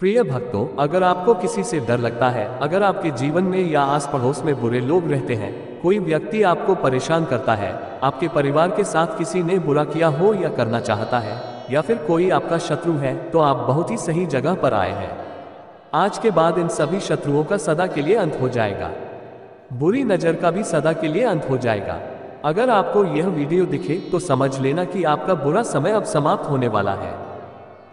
प्रिय भक्तों, अगर आपको किसी से डर लगता है, अगर आपके जीवन में या आस पड़ोस में बुरे लोग रहते हैं, कोई व्यक्ति आपको परेशान करता है, आपके परिवार के साथ किसी ने बुरा किया हो या करना चाहता है, या फिर कोई आपका शत्रु है, तो आप बहुत ही सही जगह पर आए हैं। आज के बाद इन सभी शत्रुओं का सदा के लिए अंत हो जाएगा। बुरी नजर का भी सदा के लिए अंत हो जाएगा। अगर आपको यह वीडियो दिखे तो समझ लेना कि आपका बुरा समय अब समाप्त होने वाला है।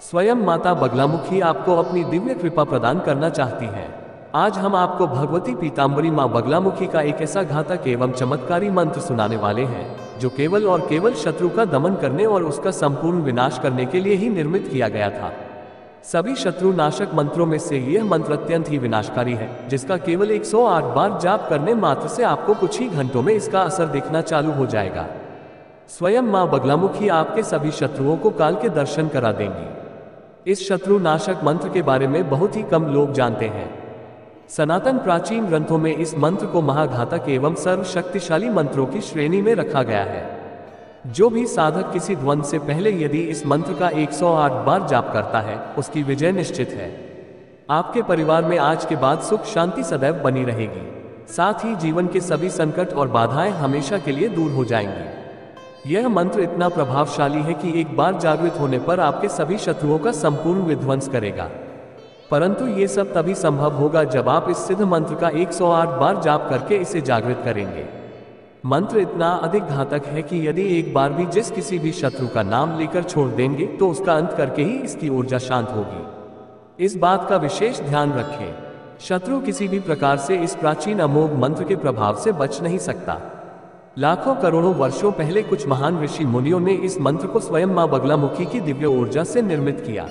स्वयं माता बगलामुखी आपको अपनी दिव्य कृपा प्रदान करना चाहती हैं। आज हम आपको भगवती पीताम्बरी मां बगलामुखी का एक ऐसा घातक एवं चमत्कारी मंत्र सुनाने वाले हैं, जो केवल और केवल शत्रु का दमन करने और उसका संपूर्ण विनाश करने के लिए ही निर्मित किया गया था। सभी शत्रु नाशक मंत्रों में से यह मंत्र अत्यंत ही विनाशकारी है, जिसका केवल 108 बार जाप करने मात्र से आपको कुछ ही घंटों में इसका असर दिखना चालू हो जाएगा। स्वयं मां बगलामुखी आपके सभी शत्रुओं को काल के दर्शन करा देंगी। इस शत्रु नाशक मंत्र के बारे में बहुत ही कम लोग जानते हैं। सनातन प्राचीन ग्रंथों में इस मंत्र को महाघातक एवं सर्वशक्तिशाली मंत्रों की श्रेणी में रखा गया है। जो भी साधक किसी द्वंद्व से पहले यदि इस मंत्र का 108 बार जाप करता है, उसकी विजय निश्चित है। आपके परिवार में आज के बाद सुख शांति सदैव बनी रहेगी। साथ ही जीवन के सभी संकट और बाधाएं हमेशा के लिए दूर हो जाएंगी। यह मंत्र इतना प्रभावशाली है कि एक बार जागृत होने पर आपके सभी शत्रुओं का संपूर्ण विध्वंस करेगा। परंतु ये सब तभी संभव होगा जब आप इस सिद्ध मंत्र का 108 बार जाप करके इसे जागृत करेंगे। मंत्र इतना अधिक घातक है कि यदि एक बार भी जिस किसी भी शत्रु का नाम लेकर छोड़ देंगे तो उसका अंत करके ही इसकी ऊर्जा शांत होगी। इस बात का विशेष ध्यान रखें। शत्रु किसी भी प्रकार से इस प्राचीन अमोघ मंत्र के प्रभाव से बच नहीं सकता। लाखों करोड़ों वर्षों पहले कुछ महान ऋषि मुनियों ने इस मंत्र को स्वयं मां बगलामुखी की दिव्य ऊर्जा से निर्मित किया।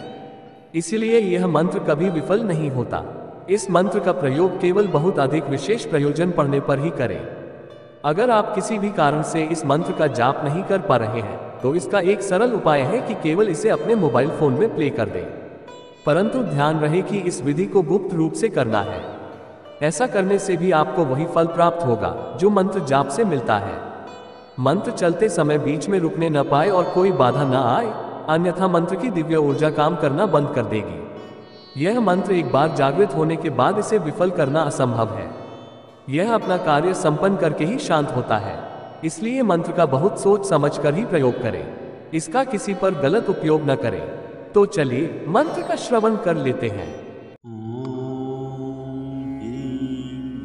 इसलिए यह मंत्र कभी विफल नहीं होता। इस मंत्र का प्रयोग केवल बहुत अधिक विशेष प्रयोजन पड़ने पर ही करें। अगर आप किसी भी कारण से इस मंत्र का जाप नहीं कर पा रहे हैं, तो इसका एक सरल उपाय है कि केवल इसे अपने मोबाइल फोन में प्ले कर दें। परंतु ध्यान रहे कि इस विधि को गुप्त रूप से करना है। ऐसा करने से भी आपको वही फल प्राप्त होगा जो मंत्र जाप से मिलता है। मंत्र चलते समय बीच में रुकने न पाए और कोई बाधा न आए, अन्यथा मंत्र की दिव्य ऊर्जा काम करना बंद कर देगी। यह मंत्र एक बार जागृत होने के बाद इसे विफल करना असंभव है। यह अपना कार्य संपन्न करके ही शांत होता है। इसलिए मंत्र का बहुत सोच समझ कर ही प्रयोग करें। इसका किसी पर गलत उपयोग न करें। तो चलिए मंत्र का श्रवण कर लेते हैं।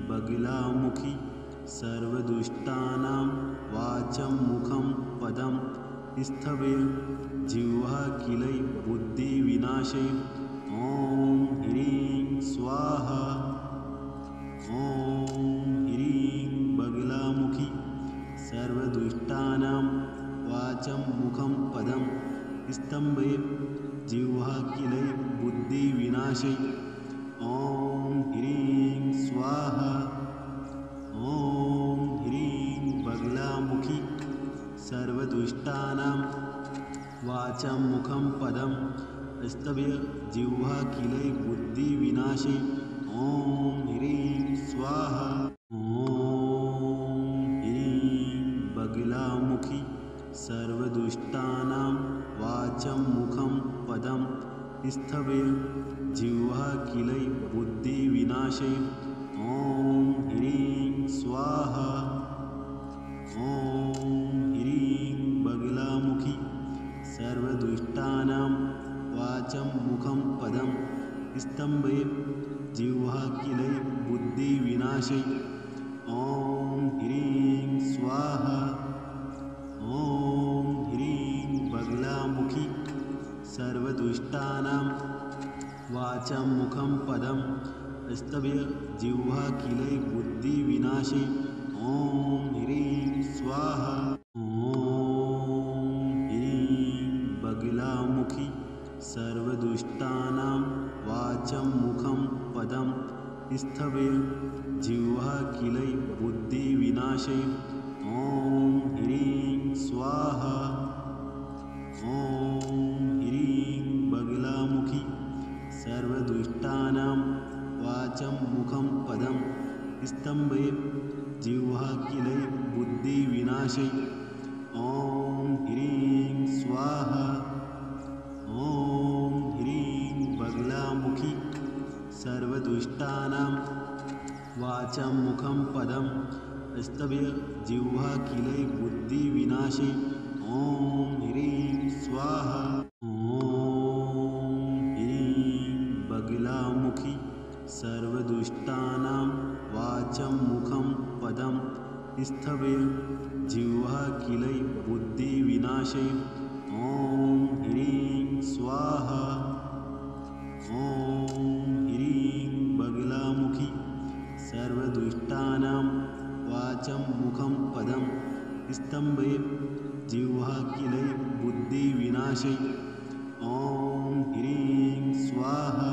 बगलामुखी सर्वदुष्टानां वाचं मुखं पदं स्थवे जिह्वा किलै बुद्धिविनाशे ॐ ह्रीं स्वाहा। ॐ ह्रीं बगलामुखी सर्वदुष्टानां वाचं मुखं पदं स्तम्भे जिह्वा किलै बुद्धिविनाशे ॐ ह्रीं स्वाहा। ॐ ह्रीं बगलामुखी सर्वदुष्टानां वाचं मुखं पदं स्तभ्य जिह्वा किलै बुद्धिविनाशे ॐ ह्रीं स्वाहा। ॐ ह्रीं बगलामुखी सर्वदुष्टानां वाचं मुखं पदं स्थवे जिह्वा किलै बुद्धिविनाशे ॐ ह्रीं स्वाहा। ॐ ह्रीं बगलामुखी सर्वदुष्टानां वाचं मुखं पदं स्तम्भे जिह्वा किलै बुद्धिविनाशे ॐ ह्रीं स्वाहा। ॐ ह्रीं बगलामुखी सर्वदुष्टानां वाचं मुखं पदं स्तभ्य जिह्वा किलै बुद्धिविनाशे ॐ ह्रीं स्वाहा। ॐ ह्रीं बगलामुखी सर्वदुष्टानां वाचं मुखं पदं स्थवे जिह्वा किलै बुद्धिविनाशे ॐ ह्रीं स्वाहा। ॐ ह्रीं बगलामुखी सर्वदुष्टानां वाचं मुखं पदं स्तम्भे जिह्वा किलै बुद्धिविनाशे ॐ ह्रीं स्वाहा। ॐ ह्रीं बगलामुखी सर्वदुष्टानां वाचं मुखं पदं स्तव्य जिह्वा किलै बुद्धिविनाशे ॐ ह्रीं स्वाहा। ॐ ह्रीं बगलामुखी सर्वदुष्टानां वाचं मुखं पदं स्तव्य जिह्वा किलै बुद्धिविनाशे ॐ ह्रीं स्वाहा। ॐ ह्रीं बगलामुखी सर्वदुष्टानां वाचं मुखं पदं स्तम्भे जिह्वा किलै बुद्धिविनाशे ॐ ह्रीं स्वाहा।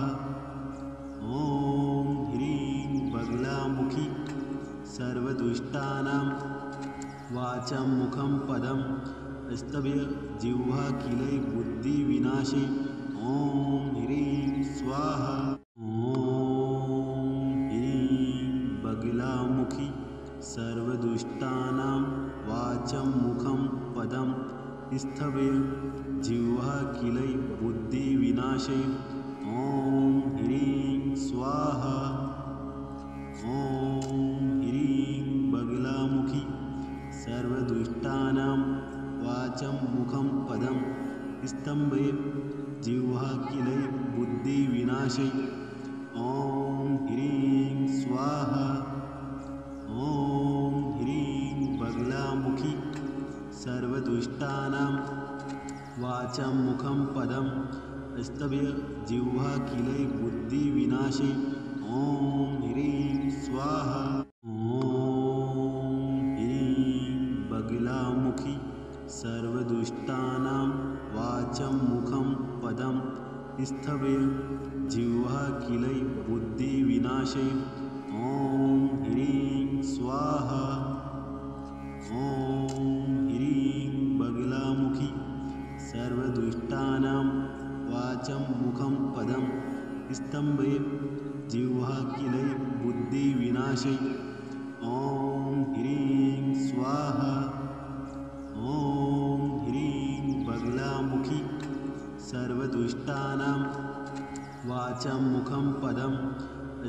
ॐ ह्रीं बगलामुखी सर्वदुष्टानां वाचं मुखं पदं स्तव्य जिह्वा किलै बुद्धिविनाशे ॐ ह्रीं स्वाहा। ॐ ह्रीं बगलामुखी सर्वदुष्टानां वाचं मुखं पदं स्तव्य जिह्वा किलै बुद्धिविनाशे ॐ ह्रीं स्वाहा। ॐ ह्रीं बगलामुखी सर्वदुष्टानां वाचं मुखं पदं स्तम्भे जिह्वा किलै बुद्धिविनाशे ॐ ह्रीं स्वाहा। ॐ ह्रीं बगलामुखी सर्वदुष्टानां वाचं मुखं पदं स्तव्य जिह्वा किलै बुद्धिविनाशे ॐ ह्रीं स्वाहा। ॐ ह्रीं बगलामुखी सर्वदुष्टानां वाचं मुखं पदं स्तव्य जिह्वा किलै बुद्धिविनाशे ॐ ह्रीं स्वाहा। ॐ ह्रीं बगलामुखी सर्वदुष्टानां वाचं मुखं पदं स्तम्भे जिह्वा किलै बुद्धिविनाशे ॐ ह्रीं स्वाहा। ॐ ह्रीं बगलामुखी सर्वदुष्टानां वाचं मुखं पदं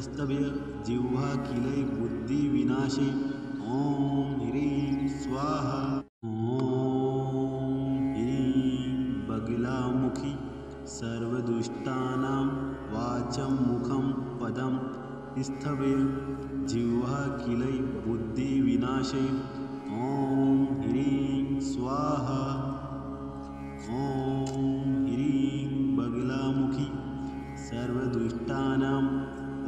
स्तव्य जिह्वा किलै बुद्धिविनाशे ॐ ह्रीं स्वाहा। ॐ ह्रीं बगलामुखी सर्वदुष्टानां वाचं मुखं पदं स्तव्य जिह्वा किलै बुद्धिविनाशे ॐ ह्रीं स्वाहा। ॐ ह्रीं बगलामुखी सर्वदुष्टानां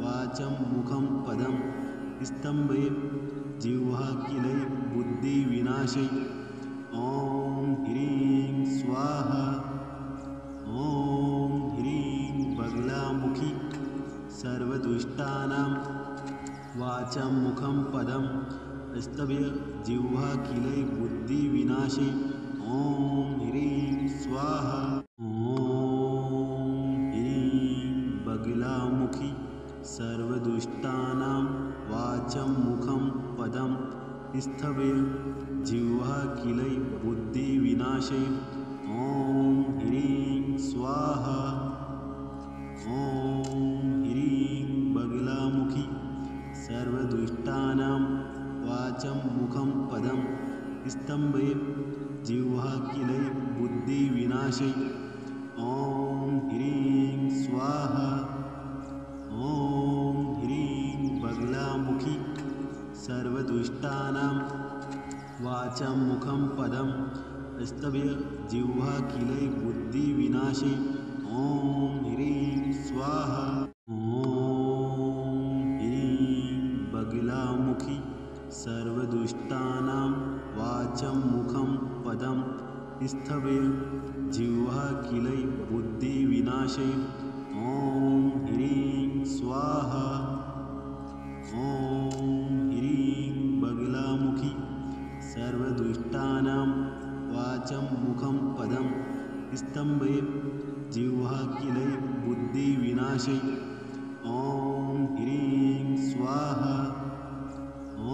वाचं मुखं पदं स्तम्भे जिह्वा किलै बुद्धिविनाशे ॐ ह्रीं स्वाहा। ॐ ह्रीं बगलामुखी सर्वदुष्टानां वाचं मुखं पदं स्तव्य जिह्वा किलै बुद्धिविनाशे ॐ ह्रीं स्वाहा। ॐ ह्रीं बगलामुखी सर्वदुष्टानां वाचं मुखं पदं स्तव्य जिह्वा किलै बुद्धिविनाशे ॐ ह्रीं स्वाहा। ॐ ह्रीं बगलामुखी सर्वदुष्टानां वाचं मुखं पदं स्तम्भे जिह्वा किलै बुद्धिविनाशे ॐ ह्रीं स्वाहा। ॐ ह्रीं बगलामुखी सर्वदुष्टानां वाचं मुखं पदं स्तव्य जिह्वा किलै बुद्धिविनाशे ॐ ह्रीं स्वाहा। ॐ ह्रीं बगलामुखी सर्वदुष्टानां वाचं मुखं पदं स्तव्य जिह्वा किलै बुद्धिविनाशे ॐ ह्रीं स्वाहा। ॐ ह्रीं बगलामुखी सर्वदुष्टानां वाचं मुखं पदं स्तम्भे जिह्वा किलै बुद्धिविनाशे ॐ ह्रीं स्वाहा।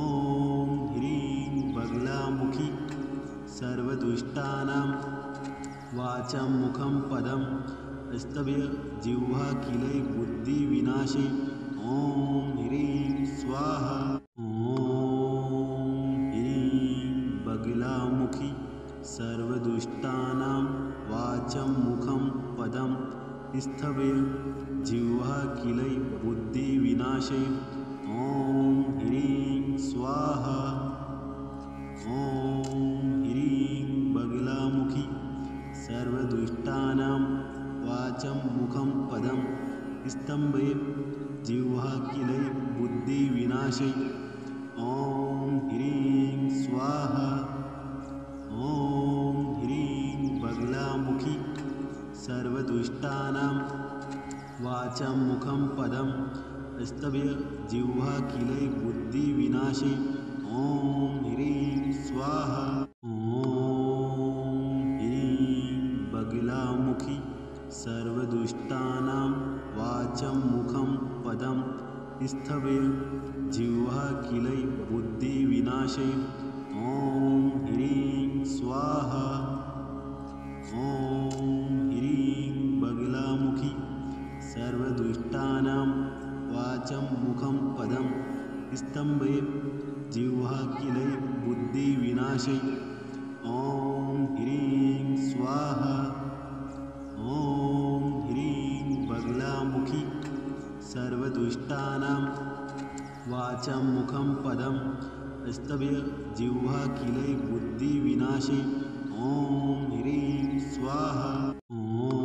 ॐ ह्रीं बगलामुखी सर्वदुष्टानां वाचं मुखं पदं स्तव्य जिह्वा किलै बुद्धिविनाशे ॐ ह्रीं स्वाहा ॐ ह्रीं बगलामुखी सर्वदुष्टानां वाचं मुखं पदं स्थवय जिह्वाखिलै बुद्धिविनाशय ॐ ह्रीं स्वाहा ॐ ह्रीं बगलामुखी सर्वदुष्टानां वाचं मुखं पदं स्तम्भय जिह्वाखिलै बुद्धिविनाशय ॐ ह्रीं स्वाहा ॐ ह्रीं बगलामुखी सर्वदुष्टानां वाचं मुखं पदं स्तभय जिह्वाखिलै बुद्धिविनाशय ॐ ह्रीं स्वाहा ॐ ह्रीं बगलामुखी सर्वदुष्टानां वाचं मुखं पदं स्थवय जिह्वाखिलै बुद्धिविनाशय ॐ ह्रीं स्वाहा ॐ ह्रीं बगलामुखी सर्वदुष्टानां वाचं मुखं पदं स्तम्भय जिह्वाखिलै बुद्धिविनाशय ॐ ह्रीं स्वाहा ॐ ह्रीं बगलामुखी सर्वदुष्टानां वाचं मुखं पदं स्तभय जिह्वाखिलै बुद्धिविनाशय ॐ ह्रीं स्वाहा ॐ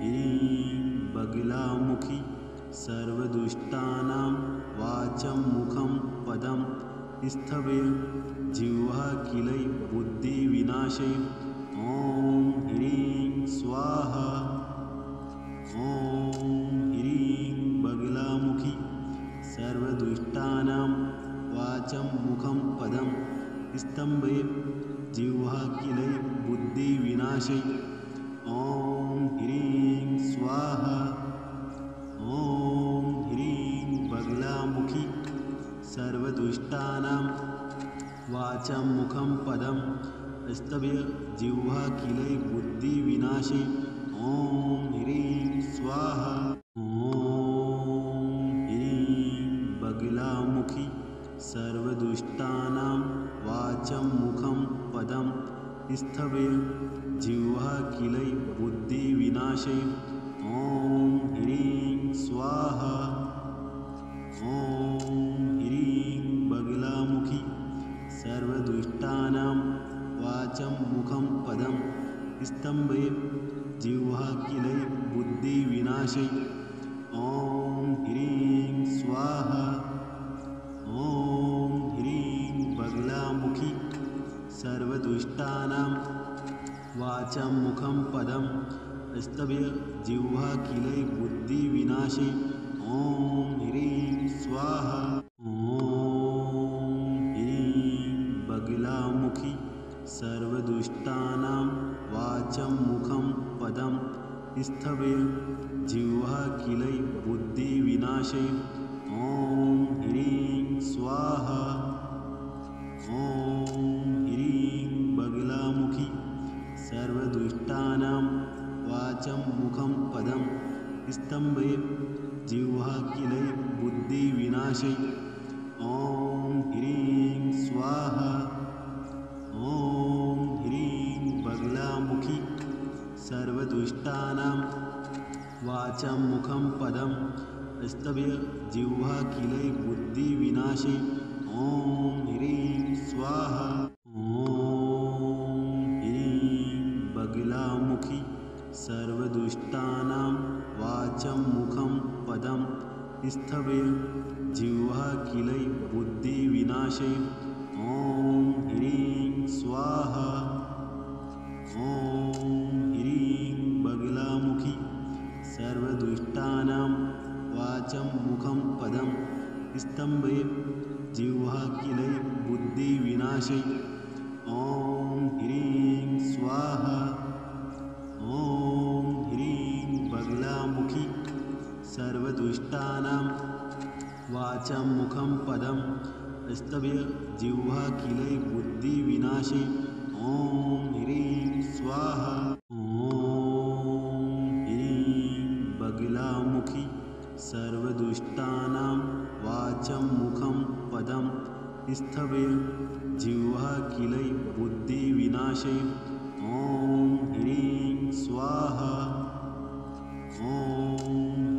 ह्रीं बगलामुखी सर्वदुष्टानां वाचं मुखं पदं स्थवय जिह्वाखिलै बुद्धिविनाशय ॐ ह्रीं स्वाहा ॐ ह्रीं बगलामुखी सर्वदुष्टानां वाचं मुखं पदं स्तम्भय जिह्वाखिलै बुद्धिविनाशय ॐ ह्रीं स्वाहा ॐ ह्रीं बगलामुखी सर्वदुष्टानां वाचं मुखं पदं स्तभय जिह्वाखिलै बुद्धिविनाशय ॐ ह्रीं स्वाहा ॐ ह्रीं बगलामुखी सर्वदुष्टानां वाचं मुखं पदं स्थवय जिह्वाखिलै बुद्धिविनाशय ॐ ह्रीं स्वाहा ॐ ह्रीं बगलामुखी सर्वदुष्टानां वाचं मुखं पदं स्तम्भय जिह्वाखिलै बुद्धिविनाशय ॐ ह्रीं स्वाहा ॐ ह्रीं बगलामुखी सर्वदुष्टानां वाचं मुखं पदं स्तभय जिह्वाखिलै बुद्धिविनाशय ॐ ह्रीं स्वाहा ॐ ह्रीं बगलामुखी सर्वदुष्टानां वाचं मुखं पदं स्थवय जिह्वाखिलै बुद्धिविनाशय ॐ ह्रीं स्वाहा ॐ ह्रीं बगलामुखी सर्वदुष्टानां वाचं मुखं पदं स्तम्भय जिह्वाखिलै बुद्धिविनाशय ॐ ह्रीं स्वाहा ॐ ह्रीं बगलामुखी सर्वदुष्टानां वाचं मुखं पदं स्तभय जिह्वाखिलै बुद्धिविनाशय ॐ ह्रीं स्वाहा ॐ ह्रीं बगलामुखी सर्वदुष्टानां वाचं मुखं पदं स्थवय जिह्वाखिलै बुद्धिविनाशय ॐ ह्रीं स्वाहा ॐ ह्रीं बगलामुखी सर्वदुष्टानां वाचं मुखं पदं स्तम्भय जिह्वाखिलै बुद्धिविनाशय ॐ ह्रीं स्वाहा ॐ ह्रीं बगलामुखी सर्वदुष्टानां वाचं मुखं पदं स्तभय जिह्वाखिलै बुद्धिविनाशय ॐ ह्रीं स्वाहा ॐ ह्रीं बगलामुखी सर्वदुष्टानां वाचं मुखं पदं स्थवय जिह्वा किलै बुद्धिविनाशे ॐ ह्रीं स्वाहा। ॐ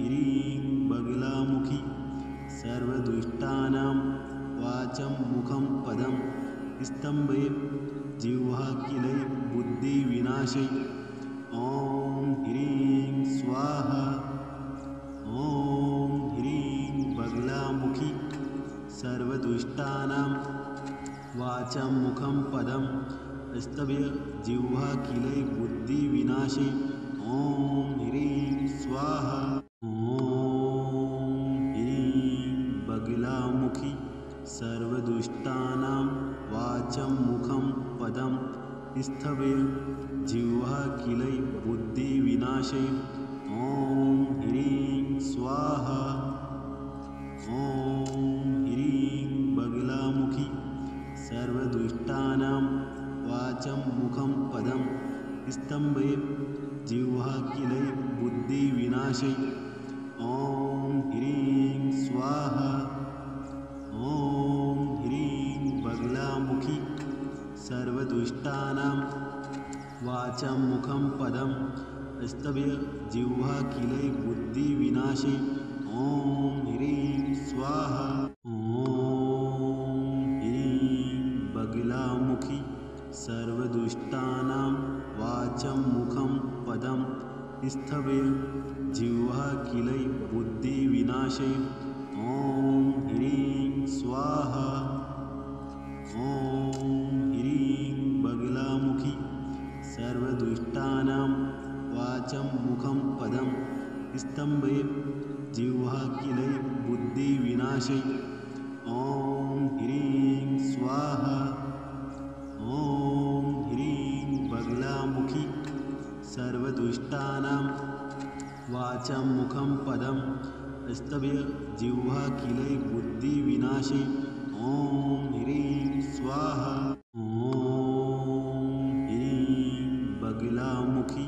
ह्रीं बगलामुखी सर्वदुष्टानां वाचं मुखं पदं स्तम्भय जिह्वा किलै बुद्धिविनाशे ॐ ह्रीं स्वाहा। ॐ ह्रीं बगलामुखी सर्वदुष्टानां वाचं मुखं पदं स्तभय जिह्वा किलै बुद्धिविनाशे ॐ ह्रीं स्वाहा। ॐ ह्रीं बगलामुखी सर्वदुष्टानां वाचं मुखं पदं स्थवय जिह्वा किलै बुद्धिविनाशे ॐ ह्रीं स्वाहा। ॐ ह्रीं बगलामुखी सर्वदुष्टानां वाचं मुखं पदं स्तम्भय जिह्वा किलै बुद्धिविनाशे ॐ ह्रीं स्वाहा। ॐ ह्रीं बगलामुखी सर्वदुष्टानां वाचं मुखं पदं स्तभय जिह्वा किलै बुद्धिविनाशे ॐ ह्रीं स्वाहा। ॐ ह्रीं बगलामुखी सर्वदुष्टानां वाचं मुखं पदं स्थवय जिह्वा किलै बुद्धिविनाशे ॐ ह्रीं स्वाहा। ॐ ह्रीं बगलामुखी सर्वदुष्टानां वाचं मुखं पदं स्तम्भय जिह्वा किलै बुद्धिविनाशे ॐ ह्रीं स्वाहा। ॐ ह्रीं बगलामुखी सर्वदुष्टानां वाचं मुखं पदं स्तभय जिह्वा किलै बुद्धिविनाशे ॐ ह्रीं स्वाहा। ॐ ह्रीं बगलामुखी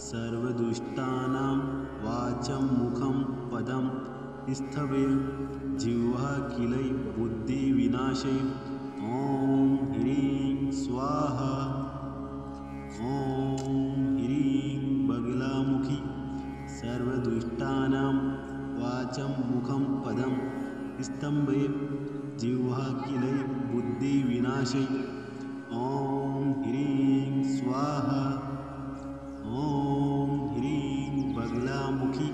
सर्वदुष्टानां वाचं मुखं पदं स्थवय जिह्वा किलै बुद्धिविनाशे ॐ ह्रीं स्वाहा। ॐ ह्रीं बगलामुखी सर्वदुष्टानां वाचं मुखं पदं स्तम्भय जिह्वा किलै बुद्धिविनाशे ॐ ह्रीं स्वाहा। ॐ ह्रीं बगलामुखी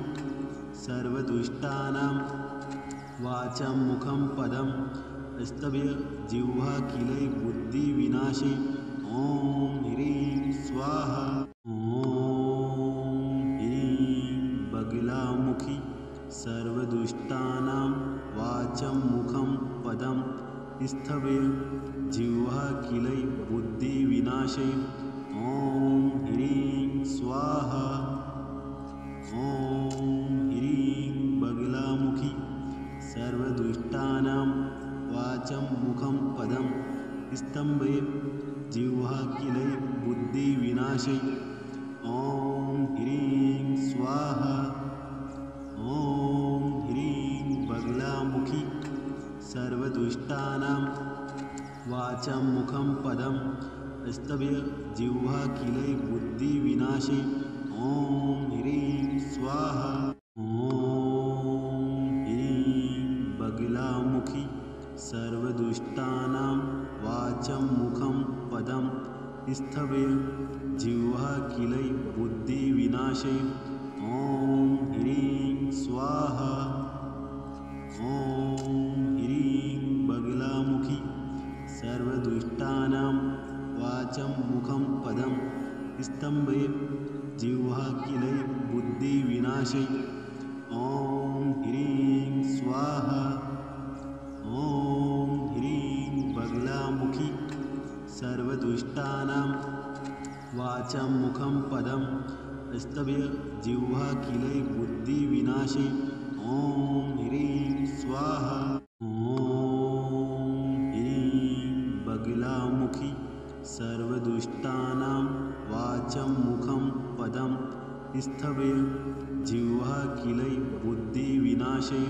सर्वदुष्टानां वाचं मुखं पदं स्तभय जिह्वा किलै बुद्धिविनाशे ॐ ह्रीं स्वाहा। ॐ ह्रीं बगलामुखी सर्वदुष्टानां वाचं मुखं पदं स्थवय जिह्वा किलै बुद्धिविनाशे ॐ ह्रीं स्वाहा। ॐ ह्रीं बगलामुखी सर्वदुष्टानां वाचं मुखं पदं स्तम्भय जिह्वा किलै बुद्धिविनाशे ॐ ह्रीं स्वाहा। ॐ ह्रीं बगलामुखी सर्वदुष्टानां वाचं मुखं पदं स्तभय जिह्वा किलै बुद्धिविनाशे ॐ ह्रीं स्वाहा। ॐ ह्रीं बगलामुखी सर्वदुष्टानां वाचं मुखं पदं स्थवय जिह्वा किलै बुद्धिविनाशे ॐ ह्रीं स्वाहा। ॐ ह्रीं बगलामुखी सर्वदुष्टानां वाचं मुखं पदं स्तम्भय जिह्वा किलै बुद्धिविनाशे ॐ ह्रीं स्वाहा। ॐ ह्रीं बगलामुखी सर्वदुष्टानां वाचं मुखं पदं स्तभय जिह्वा किलै बुद्धिविनाशे ॐ ह्रीं स्वाहा। ॐ ह्रीं बगलामुखी सर्वदुष्टानां वाचं मुखं पदं स्थवय जिह्वा किलै बुद्धिविनाशे विनाशे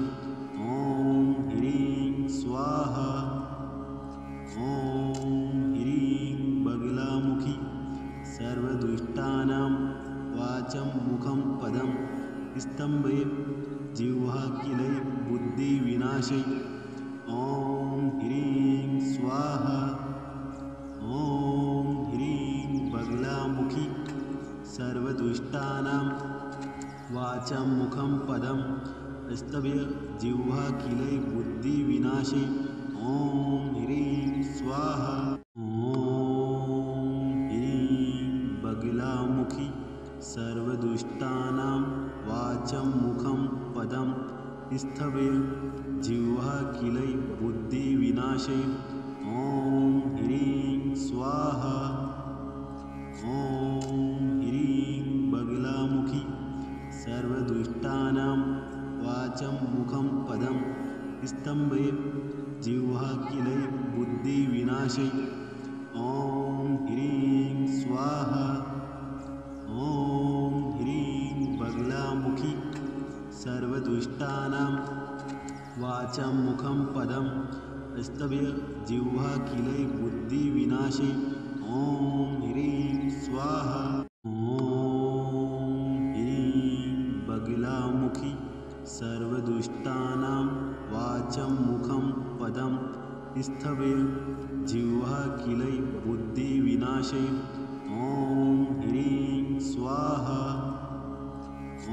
ॐ ह्रीं स्वाहा ॐ ह्रीं बगलामुखी सर्वदुष्टानां वाचं मुखं पदं स्तम्भे जिह्वा किलै बुद्धिविनाशे ॐ ह्रीं स्वाहा ॐ ह्रीं बगलामुखी सर्वदुष्टानां वाचं मुखं पदं स्तभ्य जिह्वा किलै बुद्धिविनाशे ॐ ह्रीं स्वाहा ॐ ह्रीं बगलामुखी सर्वदुष्टानां वाचं मुखं पदं स्तभ्य जिह्वा किलै बुद्धिविनाशे ॐ ह्रीं स्वाहा ॐ ह्रीं बगलामुखी सर्वदुष्टानां वाचं मुखं पदं स्तम्भे जिह्वा किलै बुद्धिविनाशे ॐ ह्रीं स्वाहा ॐ ह्रीं बगलामुखी सर्वदुष्टानां वाचं मुखं पदं स्तभ्य जिह्वा किलै बुद्धिविनाशे ॐ ह्रीं स्वाहा ॐ ह्रीं बगलामुखी सर्वदुष्टानां वाचं मुखं पदं स्तभ्य जिह्वा किलै बुद्धिविनाशे ॐ ह्रीं स्वाहा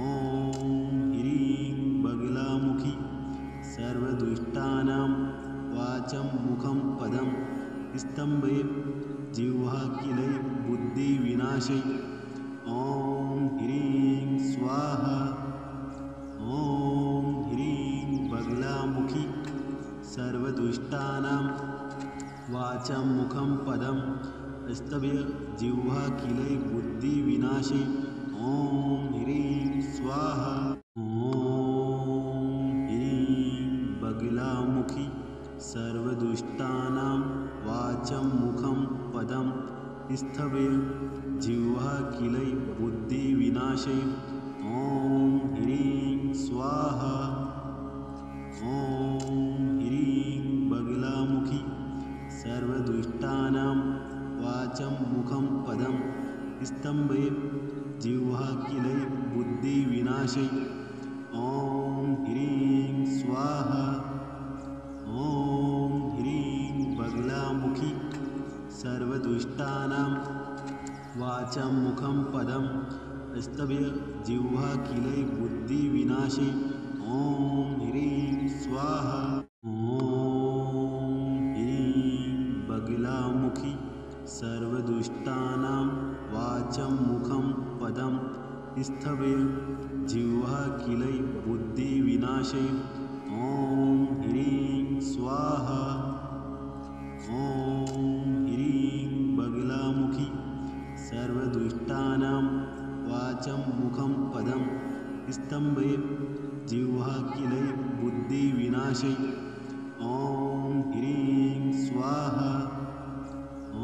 ॐ ह्रीं बगलामुखी सर्वदुष्टानां वाचं मुखं पदं स्तम्भे जिह्वा किलै बुद्धिविनाशे ॐ ह्रीं स्वाहा ॐ ह्रीं बगलामुखी सर्वदुष्टानां वाचं मुखं पदं स्तभ्य जिह्वा किलै बुद्धिविनाशे ॐ ह्रीं स्वाहा ॐ ह्रीं बगलामुखी सर्वदुष्टानां वाचं मुखं पदं स्तभ्य जिह्वा किलै बुद्धिविनाशे ॐ ह्रीं स्वाहा ॐ ह्रीं बगलामुखी सर्वदुष्टानां वाचं मुखं पदं स्तम्भे जिह्वा किलै बुद्धिविनाशे ॐ ह्रीं स्वाहा ॐ ह्रीं बगलामुखी सर्वदुष्टानां वाचं मुखं पदं स्तभ्य जिह्वा किलै बुद्धिविनाशे ॐ ह्रीं स्वाहा ॐ ह्रीं बगलामुखी सर्वदुष्टानां वाचं मुखं पदं स्तभ्य जिह्वा किलै बुद्धिविनाशे ॐ ह्रीं स्वाहा ॐ ह्रीं बगलामुखी सर्वदुष्टानां वाचं मुखं पदं स्तम्भे जिह्वा किलै बुद्धिविनाशे ॐ ह्रीं स्वाहा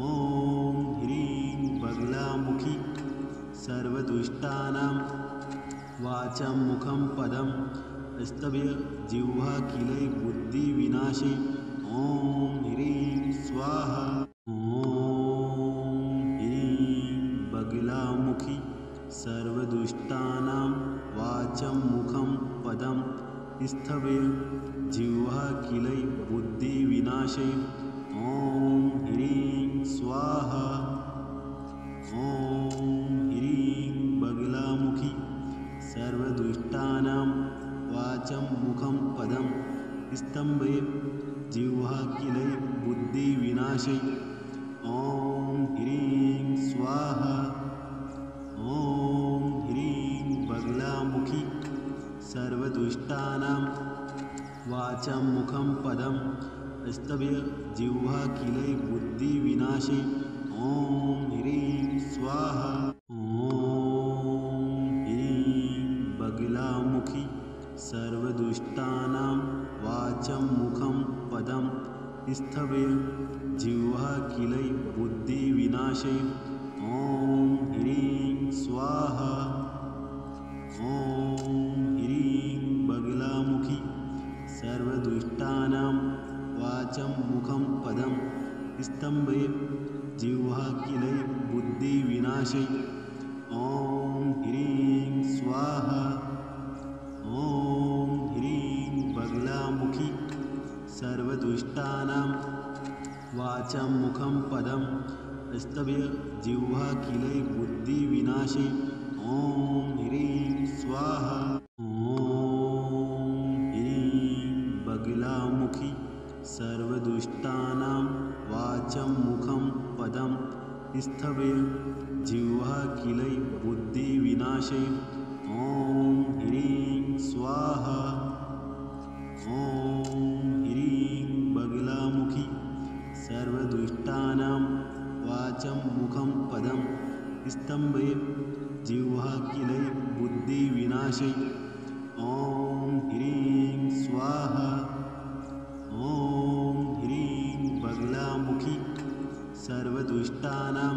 ॐ ह्रीं बगलामुखी सर्वदुष्टानां वाचं मुखं पदं स्तभ्य जिह्वा किलै बुद्धिविनाशे ॐ ह्रीं स्वाहा ॐ ह्रीं बगलामुखी सर्वदुष्टानां वाचं मुखं पदं स्तभ्य जिह्वा किलै बुद्धिविनाशे ॐ ह्रीं स्वाहा ॐ ह्रीं बगलामुखी सर्वदुष्टानां वाचं मुखं पदं स्तम्भे जिह्वा किलै बुद्धिविनाशे ॐ ह्रीं स्वाहा ॐ ह्रीं बगलामुखी सर्वदुष्टानां वाचं मुखं पदं स्तभ्य जिह्वा किलै बुद्धिविनाशे ॐ ह्रीं स्वाहा ॐ ह्रीं बगलामुखी सर्वदुष्टानां वाचं मुखं पदं स्तभ्य जिह्वा किलै बुद्धिविनाशे ॐ ह्रीं स्वाहा ॐ ह्रीं बगलामुखी सर्वदुष्टानां वाचं मुखं पदं स्तम्भे जिह्वा किलै बुद्धिविनाशै ॐ ह्रीं स्वाहा। ॐ ह्रीं बगलामुखी सर्वदुष्टानां वाचं मुखं पदं स्तम्भे जिह्वा किलै बुद्धिविनाशै ॐ ह्रीं स्वाहा। ॐ ह्रीं बगलामुखी सर्वदुष्टानां वाचं मुखं पदं स्तम्भे जिह्वा किलै बुद्धिविनाशै ॐ ह्रीं स्वाहा। ॐ ह्रीं बगलामुखी सर्वदुष्टानां वाचं मुखं पदं स्तम्भे जिह्वा किलै बुद्धिविनाशै ॐ ह्रीं स्वाहा। ॐ ह्रीं बगलामुखी सर्वदुष्टानां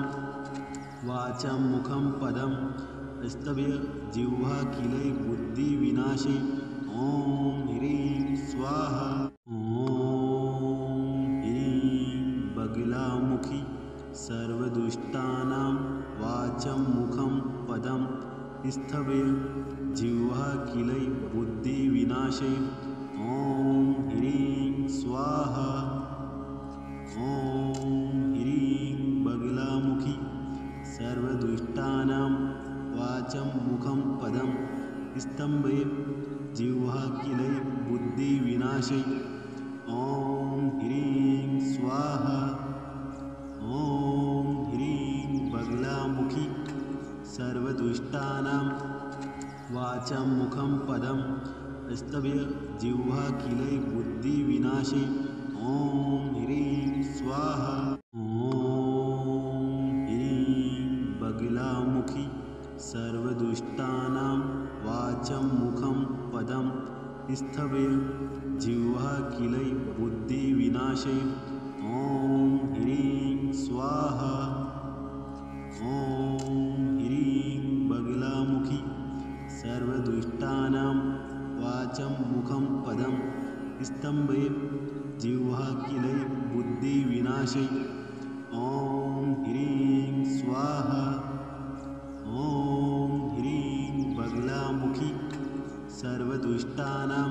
वाचं मुखं पदं स्तम्भे जिह्वा किलै बुद्धिविनाशै ॐ ह्रीं स्वाहा। ॐ ह्रीं बगलामुखी सर्वदुष्टानां वाचं मुखं पदं स्तम्भे जिह्वा किलै बुद्धिविनाशै ॐ ह्रीं स्वाहा। ॐ ह्रीं बगलामुखी सर्वदुष्टानां वाचं मुखं पदं स्तम्भे जिह्वा किलै बुद्धिविनाशै ॐ ह्रीं स्वाहा। ॐ ह्रीं बगलामुखी सर्वदुष्टानां वाचं मुखं पदं स्तम्भे जिह्वा किलै बुद्धिविनाशै ॐ ह्रीं स्वाहा। ॐ ह्रीं बगलामुखी सर्वदुष्टानां वाचं मुखं पदं स्तम्भे जिह्वा किलै बुद्धिविनाशै ॐ ह्रीं स्वाहा। ॐ ह्रीं बगलामुखी सर्वदुष्टानां वाचं मुखं पदं स्तम्भे जिह्वा किलै बुद्धिविनाशै ॐ ह्रीं स्वाहा। ॐ ह्रीं बगलामुखी सर्वदुष्टानां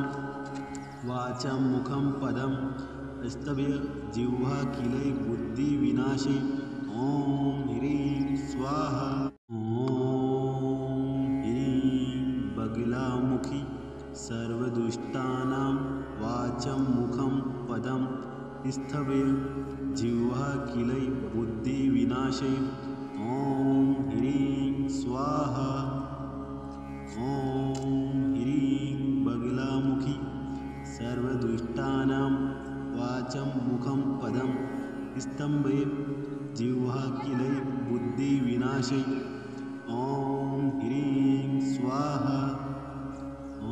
वाचं मुखं पदं स्तम्भे जिह्वा किलै बुद्धिविनाशै ॐ ह्रीं स्वाहा। ॐ ह्रीं बगलामुखी सर्वदुष्टानां वाचं मुखं पदं स्तम्भे जिह्वा किलै बुद्धिविनाशै ॐ ह्रीं स्वाहा। ॐ ह्रीं बगलामुखी सर्वदुष्टानां वाचं मुखं पदं स्तम्भे जिह्वा किलै बुद्धिविनाशै ॐ ह्रीं स्वाहा।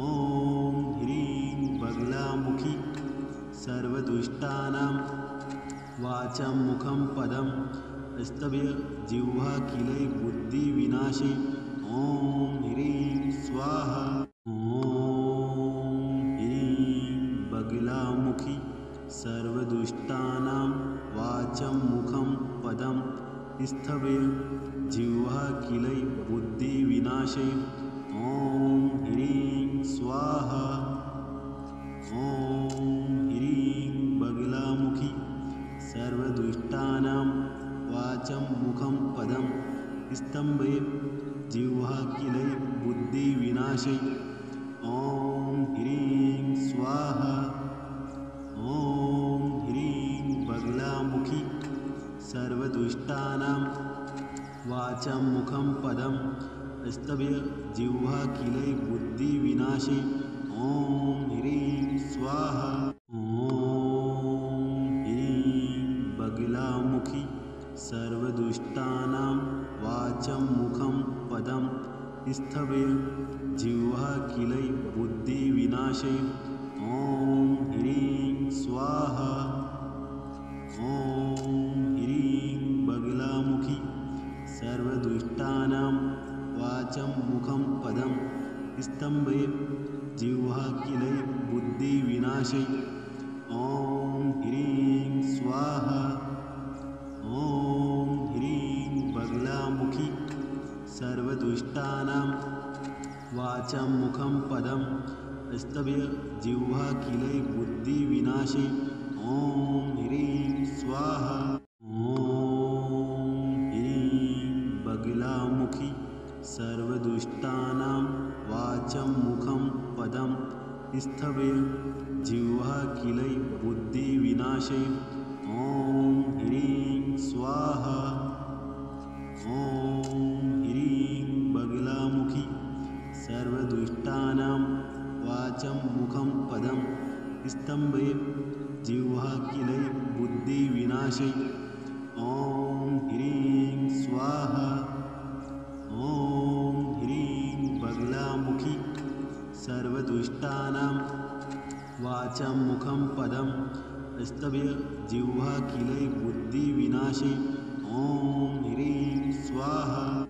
ॐ ह्रीं बगलामुखी सर्वदुष्टानां वाचं मुखं पदं स्तम्भे जिह्वा किलै बुद्धिविनाशै ॐ ह्रीं स्वाहा। ॐ ह्रीं बगलामुखी सर्वदुष्टानां वाचं मुखं पदं स्तम्भे जिह्वा किलै बुद्धिविनाशै ॐ ह्रीं स्वाहा। ॐ ह्रीं बगलामुखी सर्वदुष्टानां वाचं मुखं पदं स्तम्भे जिह्वा किलै बुद्धिविनाशै ॐ ह्रीं स्वाहा। ॐ ह्रीं बगलामुखी सर्वदुष्टानां वाचं मुखं पदं स्तम्भे जिह्वा किलै बुद्धिविनाशै ॐ ह्रीं स्वाहा। ॐ ह्रीं बगलामुखी सर्वदुष्टानां वाचं मुखं पदं स्तम्भे जिह्वा किलै बुद्धिविनाशै ॐ ह्रीं स्वाहा। ॐ ह्रीं बगलामुखी सर्वदुष्टानां वाचं मुखं पदं स्तम्भे जिह्वा किलै बुद्धिविनाशै वाचं मुखं पदं स्तभ्य जिह्वा किलै बुद्धिविनाशे ॐ ह्रीं स्वाहा ॐ ह्रीं बगलामुखी सर्वदुष्टानां वाचं मुखं पदं स्तभ्य जिह्वा किलै बुद्धिविनाशे ॐ ह्रीं स्वाहा ॐ ह्रीं बगलामुखी सर्वदुष्टानां वाचं मुखं पदं स्तम्भे जिह्वा किलै बुद्धिविनाशे ॐ ह्रीं स्वाहा ॐ ह्रीं बगलामुखी सर्वदुष्टानां वाचं मुखं पदं स्तभ्य जिह्वा किलै बुद्धिविनाशे ॐ